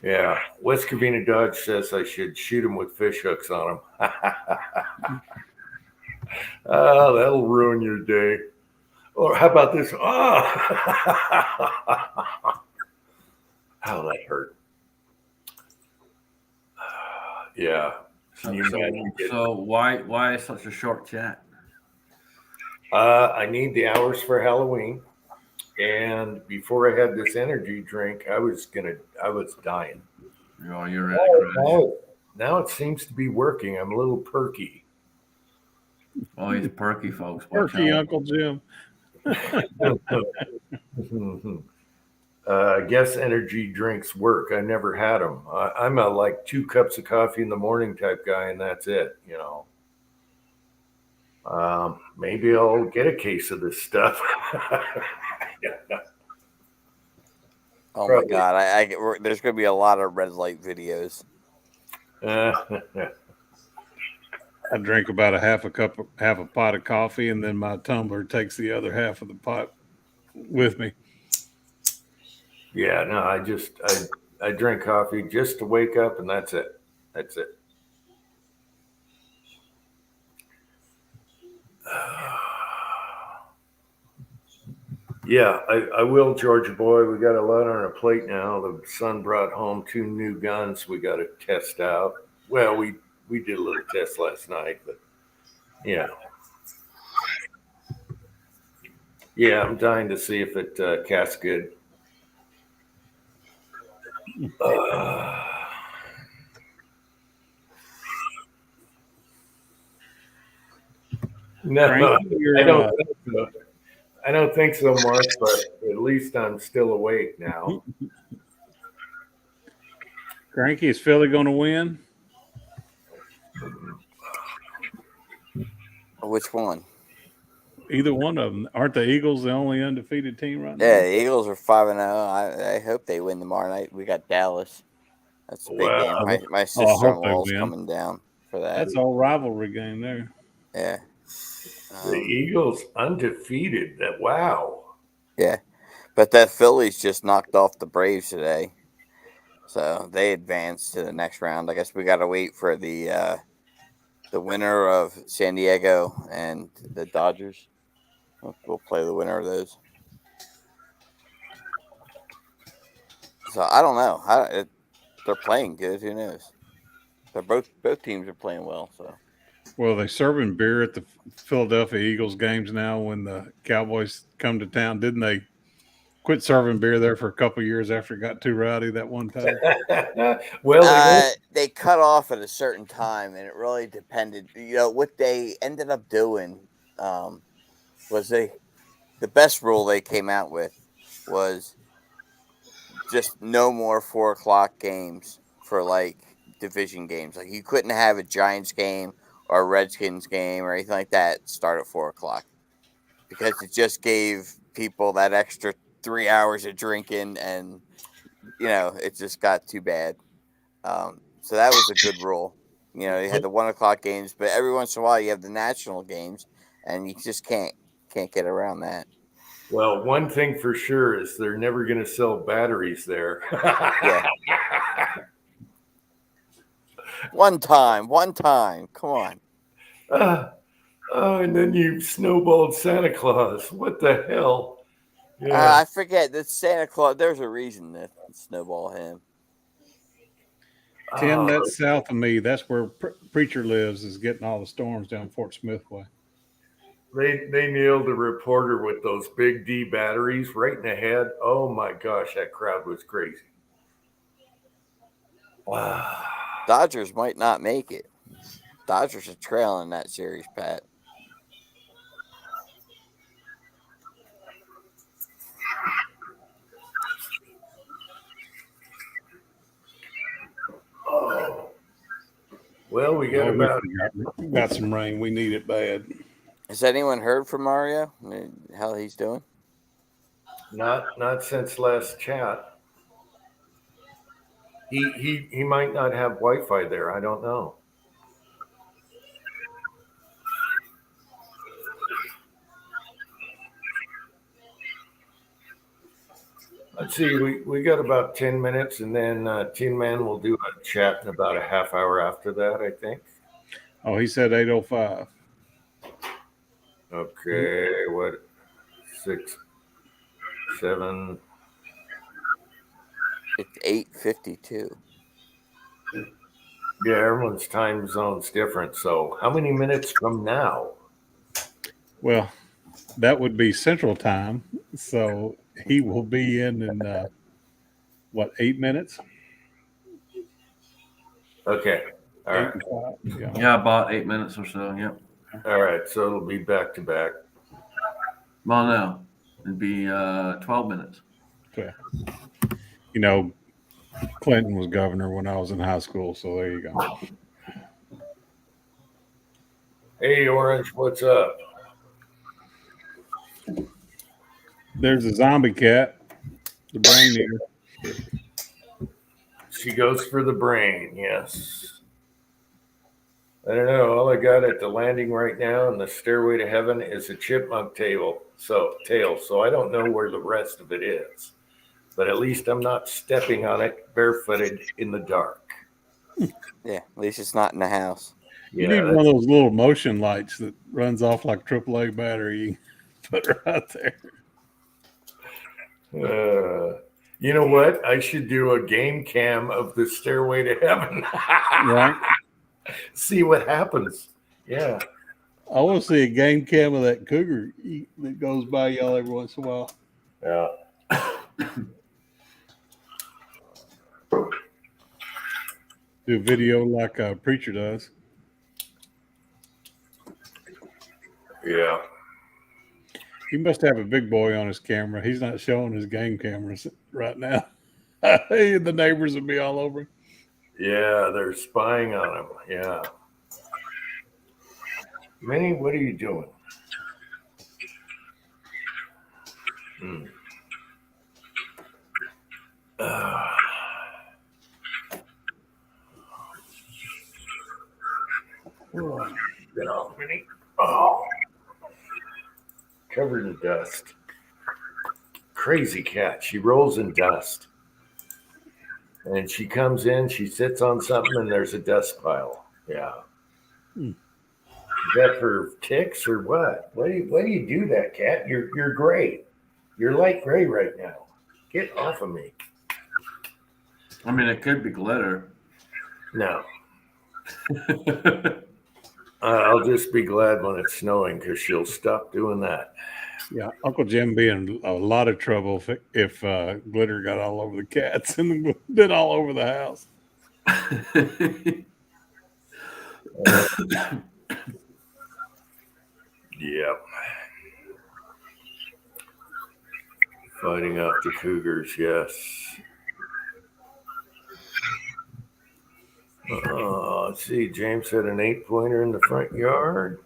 S1: Yeah, West Covina Dodge says I should shoot him with fish hooks on him. Oh, that'll ruin your day. Or how about this? Oh, how that hurt. Yeah. Can you imagine?
S6: So why such a short chat?
S1: I need the hours for Halloween. And before I had this energy drink, I was dying.
S6: Oh, you're ready to crash.
S1: Now it seems to be working. I'm a little perky.
S6: Oh, he's perky, folks. Watch
S2: Perky
S6: out.
S2: Uncle Jim.
S1: I guess energy drinks work. I never had them. I'm a like 2 cups of coffee in the morning type guy, and that's it. You know. Maybe I'll get a case of this stuff.
S4: Oh
S1: Probably.
S4: my god! There's going to be a lot of red light videos.
S2: I drink about half a pot of coffee, and then my tumbler takes the other half of the pot with me.
S1: Yeah, no, I drink coffee just to wake up, and that's it. That's it. Yeah, I will, Georgia boy. We got a lot on our plate now. The son brought home 2 new guns we got to test out. Well, we did a little test last night, but yeah. Yeah, I'm dying to see if it casts good. No, I don't think so, Mark, but at least I'm still awake now.
S2: Cranky, is Philly going to win?
S4: Which one?
S2: Either one of them. Aren't the Eagles the only undefeated team right now?
S4: Yeah, the Eagles are 5-0. I hope they win tomorrow night. We got Dallas. That's a big
S1: Wow.
S4: game. My
S2: I hope
S4: sister-in-law's
S2: they win.
S4: coming down for that.
S2: That's all rivalry game there.
S4: Yeah.
S1: The Eagles undefeated. Wow.
S4: Yeah, but the Phillies just knocked off the Braves today, so they advanced to the next round. I guess we got to wait for the winner of San Diego and the Dodgers. We'll play the winner of those. So I don't know. They're playing good. Who knows? They're both teams are playing well. So
S2: Well, they serving beer at the Philadelphia Eagles games now when the Cowboys come to town. Didn't they quit serving beer there for a couple of years after it got too rowdy that one time?
S1: Well,
S4: they cut off at a certain time, and it really depended. What they ended up doing was the best rule they came out with was just no more 4 o'clock games for like division games. Like you couldn't have a Giants game or a Redskins game or anything like that start at 4 o'clock because it just gave people that extra 3 hours of drinking, and it just got too bad. So that was a good rule. You had the 1 o'clock games, but every once in a while you have the national games, and you just can't get around that.
S1: well, one thing for sure is they're never going to sell batteries there.
S4: Yeah. One time. Come on.
S1: And then you snowballed Santa Claus. What the hell?
S4: I forget that Santa Claus. There's a reason to snowball him.
S2: Tim, that's south of me. That's where Preacher lives, is getting all the storms down Fort Smith way.
S1: They nailed a reporter with those big D batteries right in the head. Oh my gosh, that crowd was crazy. Wow.
S4: Dodgers might not make it. Dodgers are trailing that series, Pat.
S1: Oh. Well, we got
S2: we got some rain. We need it bad.
S4: Has anyone heard from Mario? How he's doing?
S1: Not since last chat. He might not have Wi-Fi there. I don't know. Let's see. We got about 10 minutes, and then Tin Man will do a chat in about a half hour after that, I think.
S2: Oh, he said 8:05.
S1: Okay, what? 6, 7.
S4: It's 8:52.
S1: Yeah, everyone's time zone's different. So, how many minutes from now?
S2: Well, that would be Central Time. So he will be in 8 minutes?
S1: Okay. All right.
S6: Yeah, about 8 minutes or so. Yep.
S1: All right. So it'll be back to back.
S6: Well, no, it'd be 12 minutes.
S2: Okay. Clinton was governor when I was in high school, so there you go.
S1: Hey, Orange, what's up?
S2: There's a zombie cat, the brain eater.
S1: She goes for the brain, yes. I don't know. All I got at the landing right now in the stairway to heaven is a chipmunk tail. So I don't know where the rest of it is. But at least I'm not stepping on it barefooted in the dark.
S4: Yeah, at least it's not in the house.
S2: You need one of those little motion lights that runs off like AAA battery. You can put right there.
S1: You know what? I should do a game cam of the stairway to heaven.
S2: Right.
S1: See what happens. Yeah.
S2: I want to see a game cam of that cougar that goes by y'all every once in a while.
S1: Yeah.
S2: Do video like a preacher does.
S1: Yeah.
S2: He must have a big boy on his camera. He's not showing his game cameras right now. The neighbors will be all over him.
S1: Yeah, they're spying on him. Yeah. Minnie, what are you doing? Get off, Minnie. Oh. Covered in dust. crazy cat. She rolls in dust. And she comes in, she sits on something, and there's a dust pile. Yeah.
S2: Hmm.
S1: Is that for ticks or what? Why do you do that, cat? You're gray. You're light gray right now. Get off of me.
S6: I mean, it could be glitter.
S1: No. I'll just be glad when it's snowing because she'll stop doing that.
S2: Yeah, Uncle Jim be in a lot of trouble if glitter got all over the cats and then all over the house.
S1: Yep. Fighting off the cougars, yes. Let's see. James had an 8-pointer in the front yard.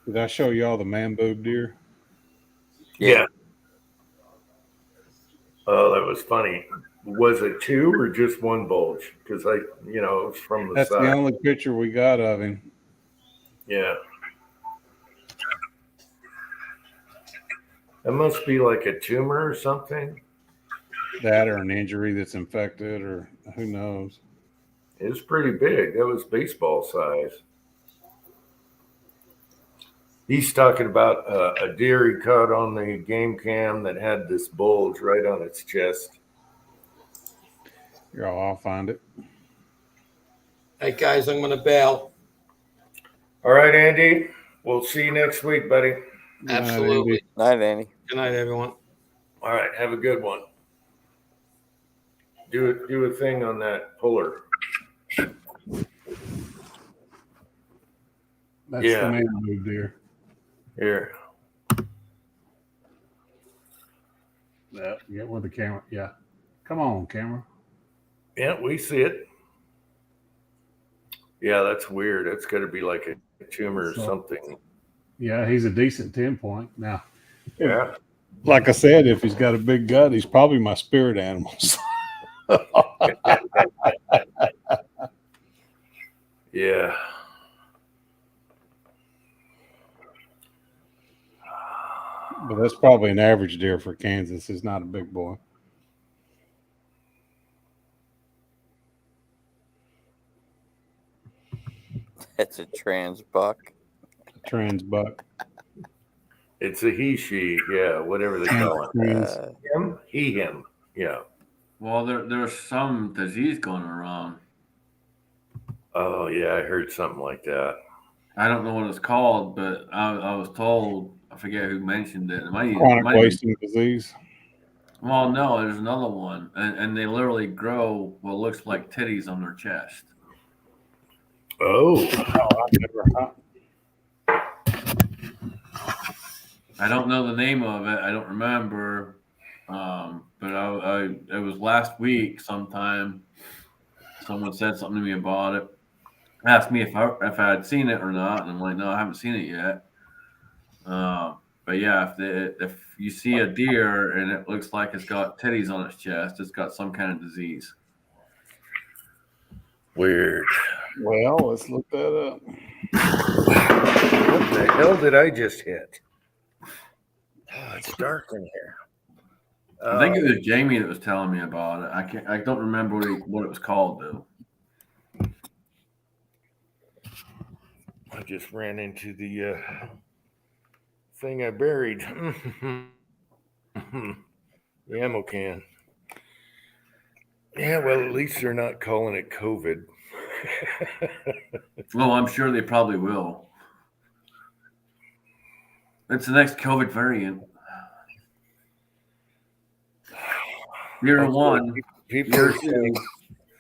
S2: Did I show y'all the man boob deer?
S1: Yeah. Oh, that was funny. Was it 2 or just 1 bulge? Because it was from the
S2: That's
S1: side.
S2: the only picture we got of him.
S1: Yeah. That must be like a tumor or something.
S2: That or an injury that's infected, or who knows.
S1: It was pretty big. That was baseball size. He's talking about a deer he caught on the game cam that had this bulge right on its chest.
S2: Here, I'll find it.
S3: Hey, guys, I'm going to bail.
S1: All right, Andy. We'll see you next week, buddy.
S3: Absolutely.
S4: Night, Andy.
S3: Good night, everyone.
S1: All right. Have a good one. Do a thing on that puller.
S2: That's
S1: Yeah.
S2: the man boob deer.
S1: Here.
S2: Yeah, get with the camera. Yeah. Come on, camera.
S1: Yeah, we see it. Yeah, that's weird. That's got to be like a tumor or something.
S2: Yeah, he's a decent 10-point. Now,
S1: Yeah.
S2: like I said, if he's got a big gut, he's probably my spirit animal.
S1: Yeah.
S2: But that's probably an average deer for Kansas. He's not a big boy.
S4: It's a trans buck.
S2: Trans buck.
S1: It's a he, she. Yeah, whatever they call it.
S2: Trans.
S1: Him, he, him. Yeah.
S6: Well, there's some disease going around.
S1: Oh, yeah, I heard something like that.
S6: I don't know what it's called, but I was told, I forget who mentioned it.
S2: Chronic wasting disease.
S6: Well, no, there's another one. And they literally grow what looks like titties on their chest.
S1: Oh.
S6: I don't know the name of it. I don't remember. But it was last week sometime. Someone said something to me about it. Asked me if I had seen it or not, and I'm like, no, I haven't seen it yet. But yeah, if you see a deer and it looks like it's got titties on its chest, it's got some kind of disease.
S1: Weird.
S2: Well, let's look that up.
S1: What the hell did I just hit? Oh, it's dark in here.
S6: I think it was Jamie that was telling me about it. I don't remember what it was called though.
S1: I just ran into the thing I buried. The ammo can. Yeah, well, at least they're not calling it COVID.
S6: Well, I'm sure they probably will. It's the next COVID variant. Year one.
S1: People are saying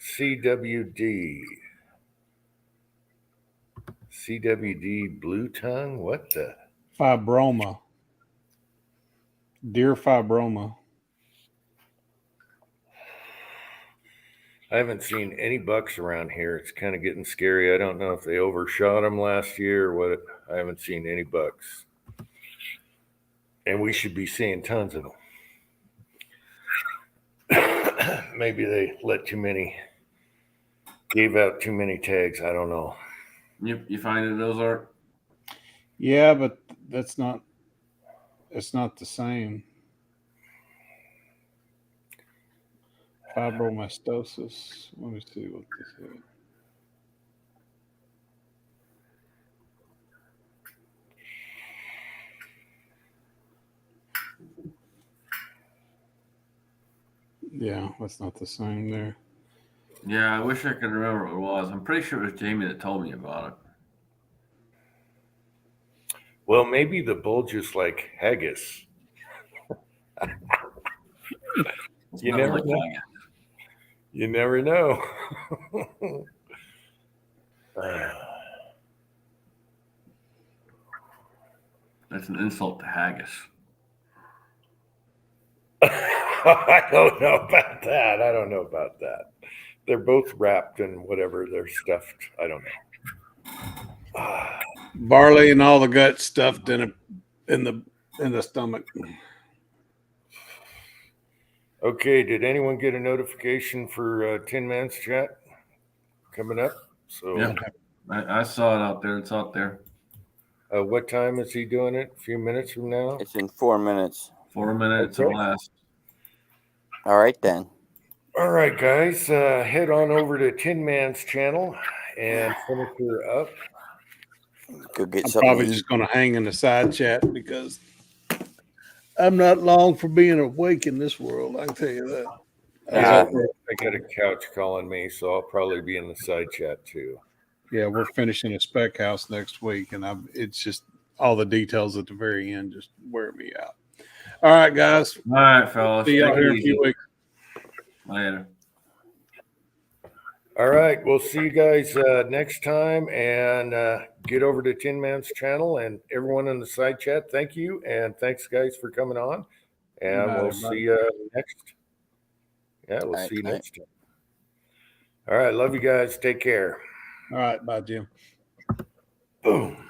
S1: CWD. CWD blue tongue? What the?
S2: Fibroma. Deer fibroma.
S1: I haven't seen any bucks around here. It's kind of getting scary. I don't know if they overshot them last year or what. I haven't seen any bucks. And we should be seeing tons of them. Maybe they gave out too many tags. I don't know.
S6: You find it, those are?
S2: Yeah, but that's not. It's not the same. Fibromastosis. Let me see what this is. Yeah, that's not the same there.
S6: Yeah, I wish I could remember what it was. I'm pretty sure it was Jamie that told me about it.
S1: Well, maybe the bulge is like haggis.
S6: It's
S1: You
S6: nothing
S1: never
S6: like
S1: know.
S6: that.
S1: You never know.
S6: That's an insult to haggis.
S1: I don't know about that. I don't know about that. They're both wrapped in whatever they're stuffed. I don't know.
S2: Barley and all the gut stuffed in the stomach.
S1: Okay, did anyone get a notification for Tin Man's chat coming up? So,
S6: Yeah, I saw it out there. It's out there.
S1: what time is he doing it? A few minutes from now?
S4: It's in 4 minutes.
S6: 4 minutes or
S1: Okay.
S6: less.
S4: All right then.
S1: All right, guys, head on over to Tin Man's channel and finish her up.
S4: Go get
S2: I'm
S4: something.
S2: probably
S4: to
S2: just
S4: eat.
S2: going to hang in the side chat because I'm not long for being awake in this world. I can tell you that.
S1: Yeah, I got a couch calling me, so I'll probably be in the side chat too.
S2: Yeah, we're finishing a spec house next week, and it's just all the details at the very end just wear me out. All right, guys.
S6: All right, fellas.
S2: See y'all
S6: Take
S2: here
S6: it
S2: in a few
S6: easy.
S2: weeks.
S6: Later.
S1: All right, we'll see you guys next time, and get over to Tin Man's channel and everyone in the side chat. Thank you, and thanks, guys, for coming on. And
S2: Bye,
S1: we'll
S2: everybody.
S1: see you next. Yeah, we'll
S4: All right,
S1: see you
S4: all right.
S1: next time. All right, love you guys. Take care.
S2: All right, bye, Jim.
S1: Boom.